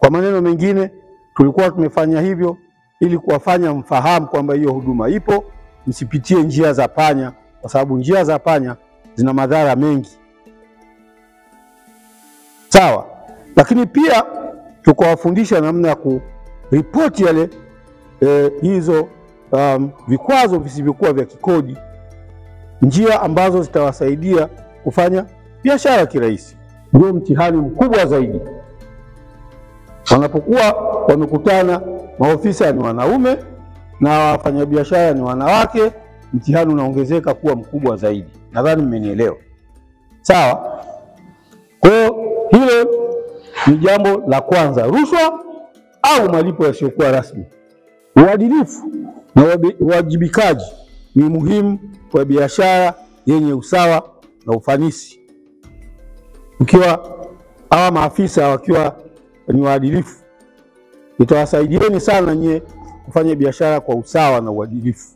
Kwa maneno mengine, tulikuwa tumefanya hivyo ili kuwafanya mfahamu kwamba hiyo huduma ipo, msipitie njia za panya, kwa sababu njia za panya zina madhara mengi. Sawa. Lakini pia tukawafundisha namna ya kuripoti yale hizo vikwazo visivyokuwa vya kikodi, njia ambazo zitawasaidia kufanya biashara kirahisi. Ndio mtihani mkubwa zaidi. Wanapokuwa wamekutana, maofisa ni wanaume na wafanyabiashara ni wanawake, mtihani unaongezeka kuwa mkubwa zaidi. Nadhani mmenielewa. Sawa? Kwa hiyo hilo ni jambo la kwanza, rushwa au malipo yasiyokuwa rasmi. Uadilifu na uwajibikaji ni muhimu kwa biashara yenye usawa na ufanisi. Ukiwa hawa maafisa wakiwa ni waadilifu, itawasaidieni sana nyie kufanya biashara kwa usawa na uadilifu.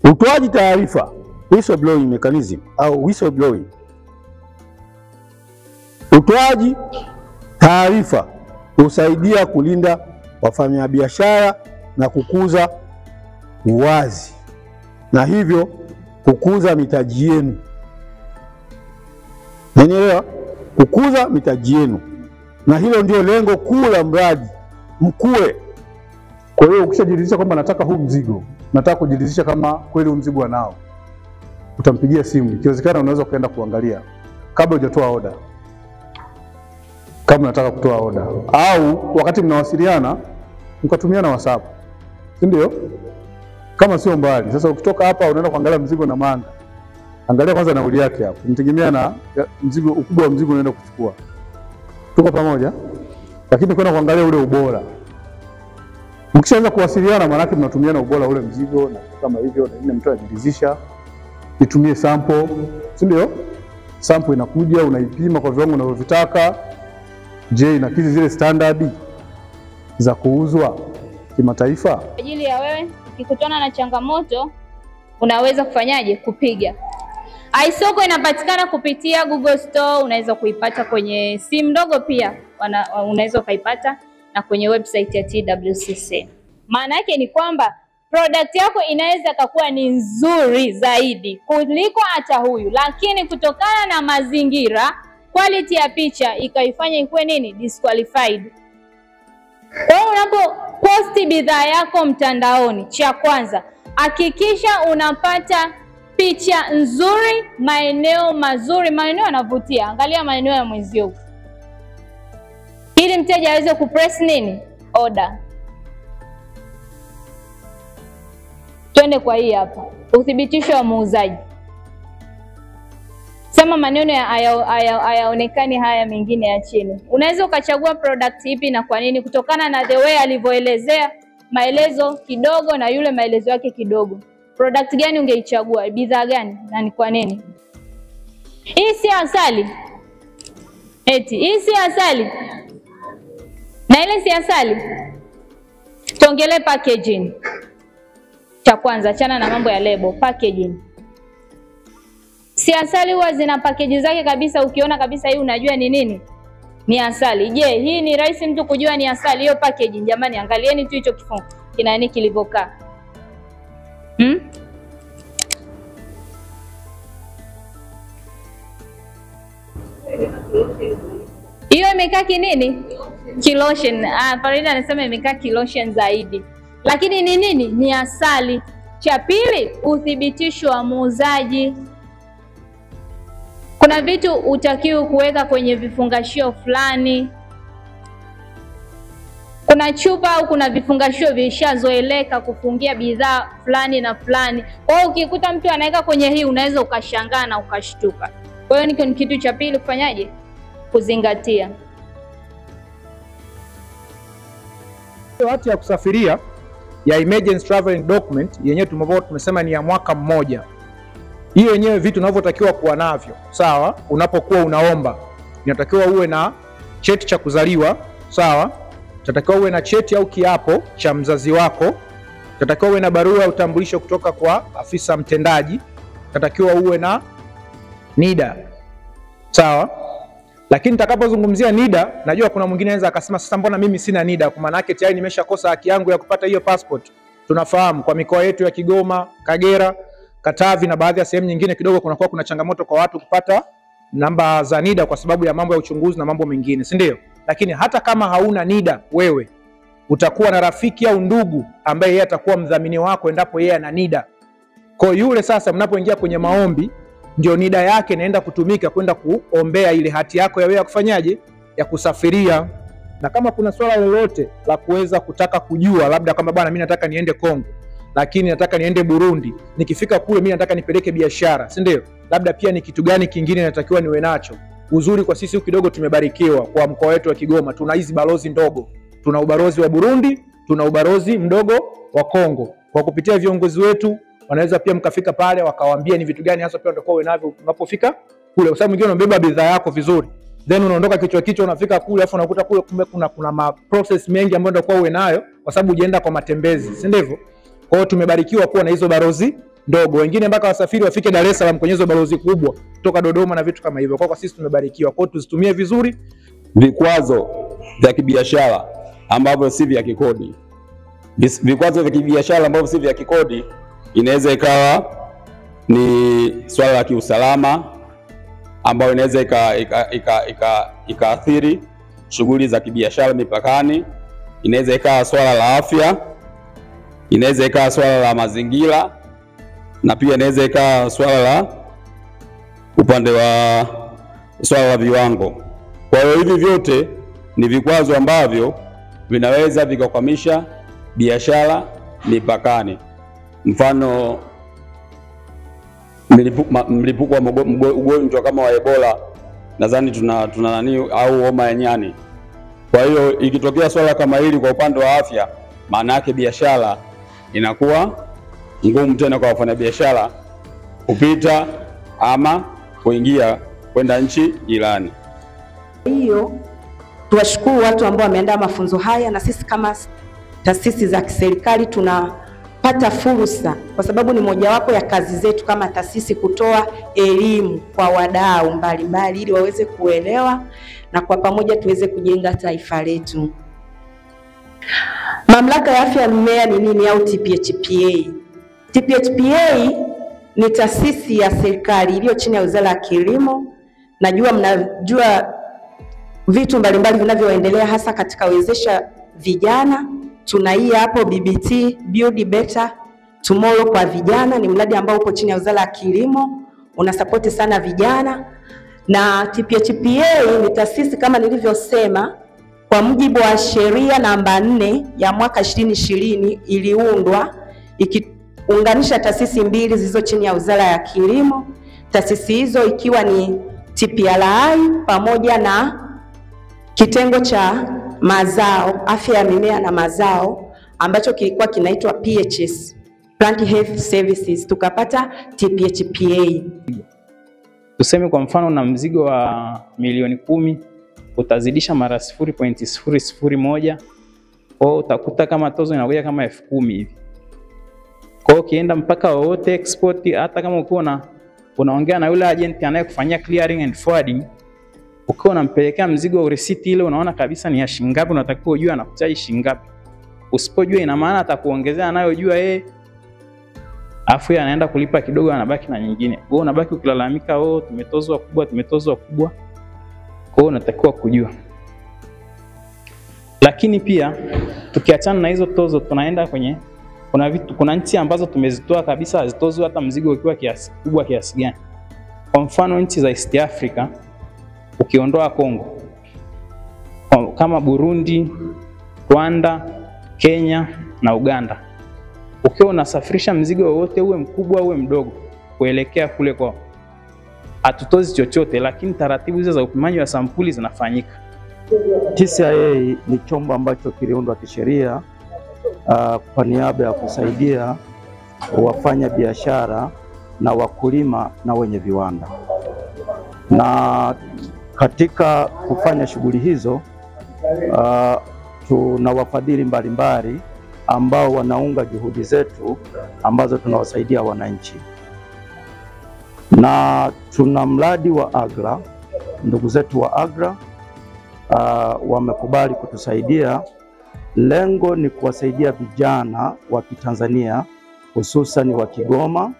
Utoaji taarifa, whistleblowing mechanism au whistleblowing. Utoaji taarifa husaidia kulinda wafanyabiashara na kukuza uwazi, na hivyo kukuza mitaji yenu. Unaelewa? Kukuza mitaji yenu. Na hilo ndio lengo kuu la mradi mkue. Kwa hiyo ukishajiridhisha kwamba nataka huu mzigo, nataka kujiridhisha kama kweli huu mzigo anao, utampigia simu. Ikiwezekana unaweza kaenda kuangalia kabla hujatoa order, kama unataka kutoa order, au wakati mnawasiliana mkatumiana WhatsApp, si ndio? Kama sio mbali. Sasa ukitoka hapa unaenda kuangalia mzigo na Manga, angalia kwanza nauli yake hapo, mtegemea na mzigo, ukubwa wa mzigo unaenda kuchukua. Tuko pamoja? Lakini kwenda kuangalia ule ubora. Mkishaanza kuwasiliana, maana yake mnatumiana ubora ule mzigo na kama hivyo, na yule mtu anajiridhisha, itumie sample, si ndio? Sample inakuja, unaipima kwa viwango unavyotaka. Je, inakidhi zile standard za kuuzwa kimataifa? Kwa ajili ya wewe ukikutana na changamoto unaweza kufanyaje? Kupiga. iSoko inapatikana kupitia Google Store, unaweza kuipata kwenye simu ndogo pia, unaweza kuipata na kwenye website ya TWCC. Maana yake ni kwamba product yako inaweza kuwa ni nzuri zaidi kuliko hata huyu, lakini kutokana na mazingira, quality ya picha ikaifanya ikuwe nini? Disqualified. Kwa hiyo unapo posti bidhaa yako mtandaoni, cha kwanza hakikisha unapata picha nzuri, maeneo mazuri, maeneo yanavutia. Angalia maeneo ya mwenzio, ili mteja aweze kupress nini? Order. Twende kwa hii hapa, uthibitisho wa muuzaji. Sema maneno hayaonekani haya mengine ya chini. Unaweza ukachagua product ipi na kwa nini, kutokana na the way alivyoelezea, maelezo kidogo na yule maelezo yake kidogo. Product gani ungeichagua? Bidhaa gani na ni kwa nini? Hii si asali. Eti hii si asali. Na ile si asali. Tuongelee packaging. Cha kwanza, achana na mambo ya label, packaging. Si asali huwa zina package zake kabisa, ukiona kabisa hii unajua ni nini? Ni asali. Je, hii ni rahisi mtu kujua ni asali? Hiyo packaging, jamani, angalieni tu hicho kifungo kina nini kilivyokaa. Hiyo imekaa kinini? Kilotion. Farida anasema imekaa kilotion zaidi. Lakini ni nini? Ni asali. Cha pili, uthibitisho wa muuzaji. Kuna vitu utakiwa kuweka kwenye vifungashio fulani. Kuna chupa au kuna vifungashio vishazoeleka kufungia bidhaa fulani na fulani. Kwa hiyo ukikuta mtu anaweka kwenye hii, unaweza ukashangaa na ukashtuka. Kwa hiyo ni kitu cha pili kufanyaje? Kuzingatia. Hati ya kusafiria ya emergency traveling document yenyewe tumesema ni ya mwaka mmoja. Hiyo yenyewe vitu unavyotakiwa kuwa navyo, sawa? Unapokuwa unaomba, inatakiwa uwe na cheti cha kuzaliwa, sawa? Inatakiwa uwe na cheti au kiapo cha mzazi wako. Inatakiwa uwe na barua ya utambulisho kutoka kwa afisa mtendaji. Inatakiwa uwe na NIDA, sawa? Lakini nitakapozungumzia NIDA, najua kuna mwingine anaweza akasema sasa mbona mimi sina NIDA? Kwa maana yake tayari nimeshakosa haki yangu ya kupata hiyo passport. Tunafahamu kwa mikoa yetu ya Kigoma, Kagera, Katavi na baadhi ya sehemu nyingine kidogo kuna changamoto kwa watu kupata namba za NIDA kwa sababu ya mambo ya uchunguzi na mambo mengine, si ndio? Lakini hata kama hauna NIDA, wewe utakuwa na rafiki au ndugu ambaye yeye atakuwa mdhamini wako endapo yeye ana NIDA. Kwa yule sasa mnapoingia kwenye maombi, ndio NIDA yake inaenda kutumika kwenda kuombea ile hati yako ya wewe ya kufanyaje, ya kusafiria. Na kama kuna swala lolote la kuweza kutaka kujua, labda kama bwana mimi nataka niende Kongo, lakini nataka niende Burundi, nikifika kule mimi nataka nipeleke biashara, si ndio? Labda pia ni kitu gani kingine natakiwa niwe nacho. Uzuri kwa sisi kidogo tumebarikiwa kwa mkoa wetu wa Kigoma, tuna hizi balozi ndogo. Tuna ubalozi wa Burundi, tuna ubalozi mdogo wa Kongo. Kwa kupitia viongozi wetu wanaweza pia mkafika pale wakawaambia ni vitu gani hasa pia utakuwa wewe navyo unapofika kule. Kwa sababu mwingine unabeba bidhaa yako vizuri, then unaondoka kichwa unafika kule afu unakuta kule kumbe kuna process mengi ambayo utakuwa wewe nayo kwa sababu hujaenda kwa matembezi, si ndivyo? Kwa hiyo tumebarikiwa kuwa na hizo balozi ndogo. Wengine mpaka wasafiri wafike Dar es Salaam kwenye hizo balozi kubwa kutoka Dodoma na vitu kama hivyo. Kwa sisi tumebarikiwa. Kwa hiyo tuzitumie vizuri vikwazo vya kibiashara ambavyo si vya kikodi. Vikwazo vya kibiashara ambavyo si vya kikodi inaweza ikawa ni swala la kiusalama ambayo inaweza ikaathiri shughuli za kibiashara mipakani, inaweza ikawa swala la afya, inaweza ikawa swala la mazingira, na pia inaweza ikawa swala la upande wa swala la viwango. Kwa hiyo hivi vyote ni vikwazo ambavyo vinaweza vikakwamisha biashara mipakani. Mfano mlipuko wa ugonjwa kama wa Ebola, nadhani tuna nani, au homa ya nyani. Kwa hiyo ikitokea swala kama hili kwa upande wa afya, maana yake biashara inakuwa ngumu tena kwa wafanyabiashara kupita ama kuingia kwenda nchi jirani. Hiyo tuwashukuru watu ambao wameandaa mafunzo haya, na sisi kama taasisi za kiserikali tunapata fursa kwa sababu ni mojawapo ya kazi zetu kama taasisi kutoa elimu kwa wadau mbalimbali ili waweze kuelewa na kwa pamoja tuweze kujenga taifa letu. Mamlaka ya Afya ya Mimea ni nini au TPHPA? TPHPA ni taasisi ya serikali iliyo chini ya Wizara ya Kilimo. Najua mnajua vitu mbalimbali vinavyoendelea hasa katika wezesha vijana. Tuna hii hapo BBT, Build Better Tomorrow kwa vijana, ni mradi ambao uko chini ya Wizara ya Kilimo, unasapoti sana vijana. Na TPHPA ni taasisi kama nilivyosema, kwa mujibu wa sheria namba 4 ya mwaka 2020 iliundwa ikiunganisha taasisi mbili zilizo chini ya Wizara ya Kilimo. Taasisi hizo ikiwa ni TPRI pamoja na kitengo cha mazao, afya ya mimea na mazao, ambacho kilikuwa kinaitwa PHS, Plant Health Services, tukapata TPHPA. Tuseme kwa mfano na mzigo wa milioni 10 utazidisha mara 0.001, kwa utakuta kama tozo inakuja kama 10,000 hivi. Kwa hiyo ukienda mpaka wote export, hata kama ukiwa unaongea na yule agent anayekufanyia clearing and forwarding, ukiwa unampelekea mzigo wa receipt ile unaona kabisa ni ya shilingi ngapi, unatakiwa ujue anakuchaji shilingi ngapi. Usipojua ina maana atakuongezea anayojua yeye, afu yeye anaenda kulipa kidogo anabaki na nyingine. Wewe unabaki ukilalamika, oh tumetozwa kubwa. Kwa hiyo unatakiwa kujua. Lakini pia tukiachana na hizo tozo, tunaenda kwenye kuna nchi ambazo tumezitoa kabisa hazitozwi hata mzigo ukiwa kubwa kiasi gani. Kwa mfano nchi za East Africa ukiondoa Kongo, kama Burundi, Rwanda, Kenya na Uganda, ukiwa unasafirisha mzigo wote uwe mkubwa uwe mdogo kuelekea kule kwao, hatutozi chochote, lakini taratibu hizo za upimaji wa sampuli zinafanyika. TCCIA ni chombo ambacho kiliundwa kisheria kwa niaba ya kusaidia wafanya biashara na wakulima na wenye viwanda. Na katika kufanya shughuli hizo tuna wafadhili mbalimbali ambao wanaunga juhudi zetu ambazo tunawasaidia wananchi. Na tuna mradi wa AGRA ndugu zetu wa AGRA wamekubali kutusaidia. Lengo ni kuwasaidia vijana wa Kitanzania hususan wa Kigoma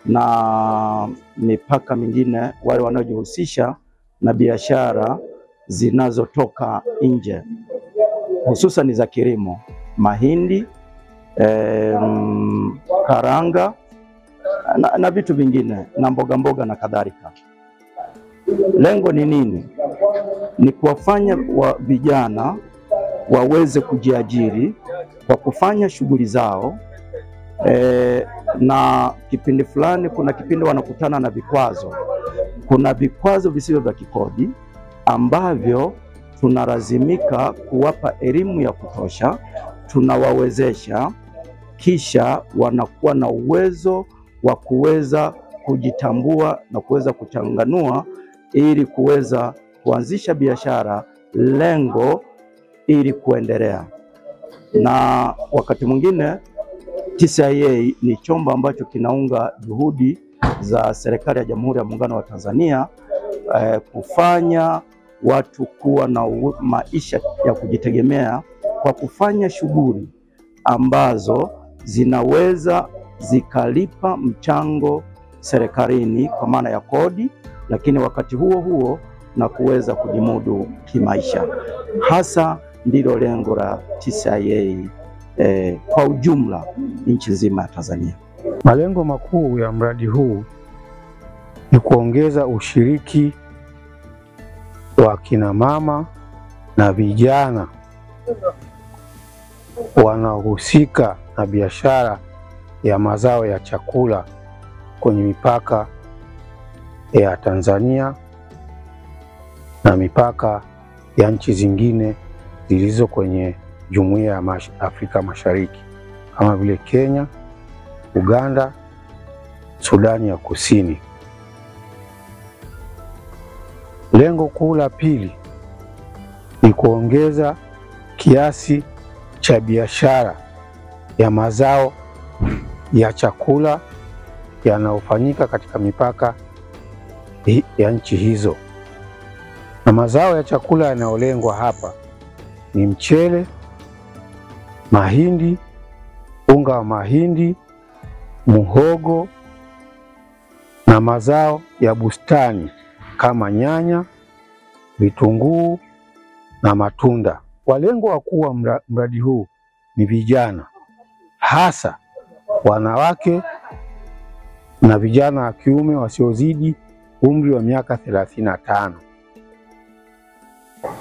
na mipaka mingine, wale wanaojihusisha na biashara zinazotoka nje hususan za kilimo, mahindi, karanga na vitu vingine na mboga na kadhalika. Lengo ni nini? Ni kuwafanya vijana waweze kujiajiri kwa kufanya shughuli zao. Na kipindi fulani, kuna kipindi wanakutana na vikwazo. Kuna vikwazo visivyo vya kikodi ambavyo tunalazimika kuwapa elimu ya kutosha, tunawawezesha, kisha wanakuwa na uwezo wa kuweza kujitambua na kuweza kuchanganua ili kuweza kuanzisha biashara, lengo ili kuendelea. Na wakati mwingine TCCIA ni chombo ambacho kinaunga juhudi za serikali ya Jamhuri ya Muungano wa Tanzania kufanya watu kuwa na maisha ya kujitegemea kwa kufanya shughuli ambazo zinaweza zikalipa mchango serikalini kwa maana ya kodi, lakini wakati huo huo na kuweza kujimudu kimaisha. Hasa ndilo lengo la TCCIA kwa ujumla nchi nzima ya Tanzania. Malengo makuu ya mradi huu ni kuongeza ushiriki wa kina mama na vijana wanaohusika na biashara ya mazao ya chakula kwenye mipaka ya Tanzania na mipaka ya nchi zingine zilizo kwenye Jumuiya ya Afrika Mashariki kama vile Kenya, Uganda, Sudani ya Kusini. Lengo kuu la pili ni kuongeza kiasi cha biashara ya mazao ya chakula yanayofanyika katika mipaka ya nchi hizo. Na mazao ya chakula yanayolengwa hapa ni mchele, mahindi, unga wa mahindi, muhogo na mazao ya bustani kama nyanya, vitunguu na matunda. Walengwa wakuu wa mradi huu ni vijana, hasa wanawake na vijana wa kiume wasiozidi umri wa miaka 35.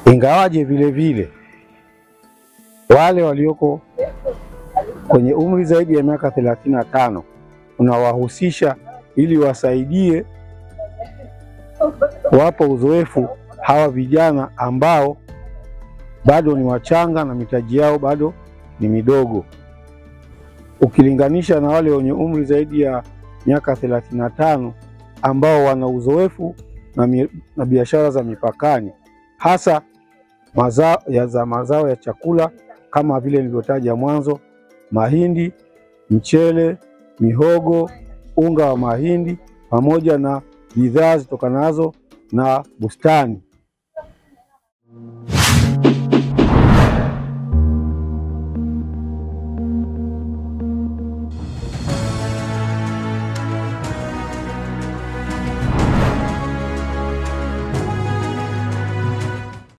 Ingawaje vile vile wale walioko kwenye umri zaidi ya miaka 35 unawahusisha ili wasaidie kuwapa uzoefu hawa vijana ambao bado ni wachanga na mitaji yao bado ni midogo, ukilinganisha na wale wenye umri zaidi ya miaka 35 ambao wana uzoefu na biashara za mipakani, hasa mazao ya chakula kama vile nilivyotaja mwanzo: mahindi, mchele, mihogo, unga wa mahindi pamoja na bidhaa zitokanazo na bustani